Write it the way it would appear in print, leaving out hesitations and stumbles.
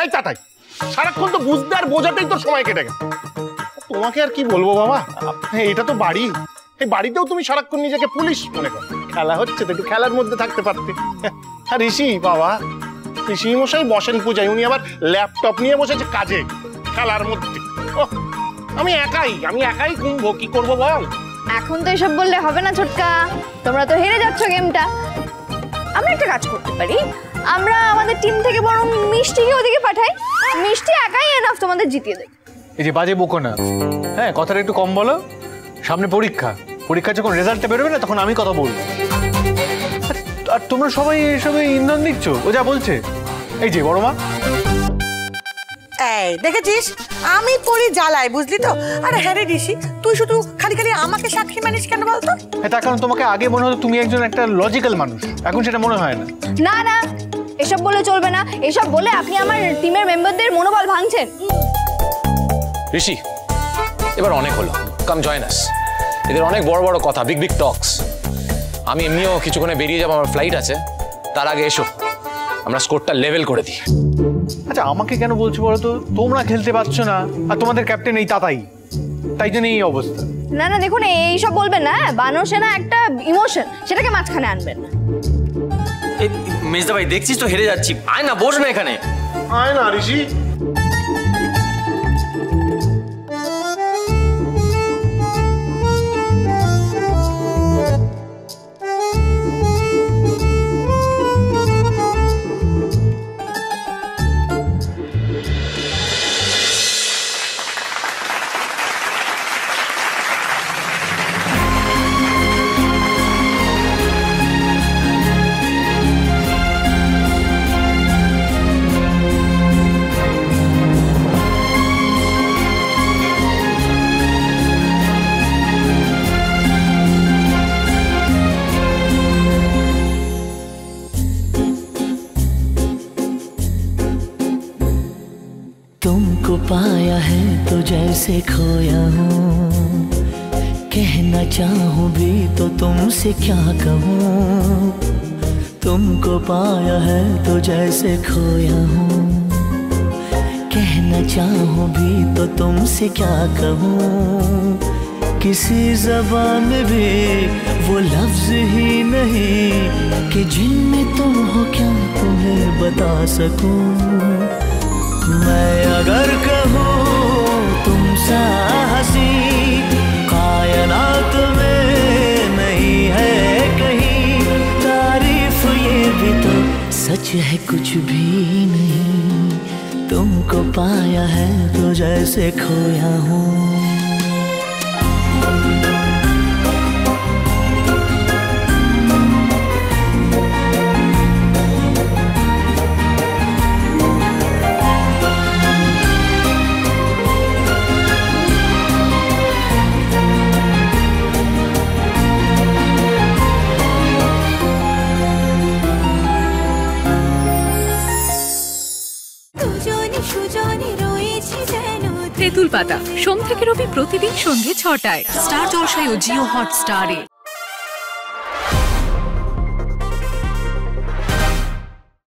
এই তাতাই, সারাক্ষণ তো বুঝতে আর বোঝাতেই তোর সময় কেটে গেল। তোমাকে আর কি বলবো বাবা, এটা তো বাড়ি, এই বাড়িতেও তুমি সারাক্ষণ নিজেকে পুলিশ মনে করো। খেলা হচ্ছে তো একটু খেলার মধ্যে থাকতে পারতে। আর ঋষি বাবা, ঋষি মশাই বসেন পূজায়, উনি আবার ল্যাপটপ নিয়ে বসেছে কাজে, খেলার মধ্যে। আমি একাই কুম্ভ, কি করবো বল? এখন তো এসব বললে হবে না ছোটকা, তোমরা তো হেরে যাচ্ছ গেমটা। আমরা একটা কাজ করতে পারি, আমরা আমাদের টিম থেকে বরং মিষ্টিকে ওদিকে পাঠাই, মিষ্টি একাই এনাফ তোমাদের জিতিয়ে দেবে। এই যে বাজে বকো না, হ্যাঁ কথাটা একটু কম বলো। সামনে পরীক্ষা, পরীক্ষা যখন রেজাল্টটা বেরোবে না তখন আমি কথা বলবো। আর তোমরা সবাই এসবে ইন্ধন দিচ্ছ, ও যা বলছে। এই যে বড় মা, এই দেখেছিস আমি পড়ি জ্বালাই, বুঝলি তো? আরে হ্যাঁ রে ঋষি, তুই শুধু খালি খালি আমাকে সাক্ষী মানিস কেন বলতো? তার কারণ তোমাকে আগে মনে হতো তুমি একজন একটা লজিক্যাল মানুষ, এখন সেটা মনে হয় না। না না, এসব বলে চলবে না, এসব বলে আপনি আমার টিমের মেম্বারদের মনোবল ভাঙছেন। ঋষি, এবার অনেক হলো, কাম জয়েন আস। এদের অনেক বড় বড় কথা, বিগ বিগ টক্স। আমি এমনিও কিছুক্ষণে বেরিয়ে যাবো, আমার ফ্লাইট আছে। তার আগে এসো, আমরা স্কোরটা লেভেল করে দিই। আচ্ছা আমাকে কেন বলছো বলো তো? তোমরা খেলতে পারছো না, আর তোমাদের ক্যাপ্টেন এই তাতাই, তাই জন্য এই অবস্থা। না না দেখুন, এইসব বলবেন না, বানর সেনা একটা ইমোশন, সেটাকে মাঝখানে আনবেন না। মেজদা ভাই দেখছিস তো হেরে যাচ্ছি, আয় না বস না এখানে। আয় না ঋষি। तुमको पाया है तो जैसे खोया हूँ, कहना चाहूँ भी तो तुमसे क्या कहूँ। तुमको पाया है तो जैसे खोया हूँ, कहना चाहूँ भी तो तुमसे क्या कहूँ। किसी ज़बान में भी वो लफ्ज़ ही नहीं कि जिनमें तुम हो क्या तुम्हें बता सकूँ। मैं अगर कहूँ तुम सा हंसी कायनात में नहीं है कहीं, तारीफ ये भी तो सच है कुछ भी नहीं। तुमको पाया है तो जैसे खोया हूँ। তেঁতুল পাতা সোম থেকে রবি প্রতিদিন সন্ধ্যে ৬টায় স্টার জলসায় ও জিও হটস্টারে।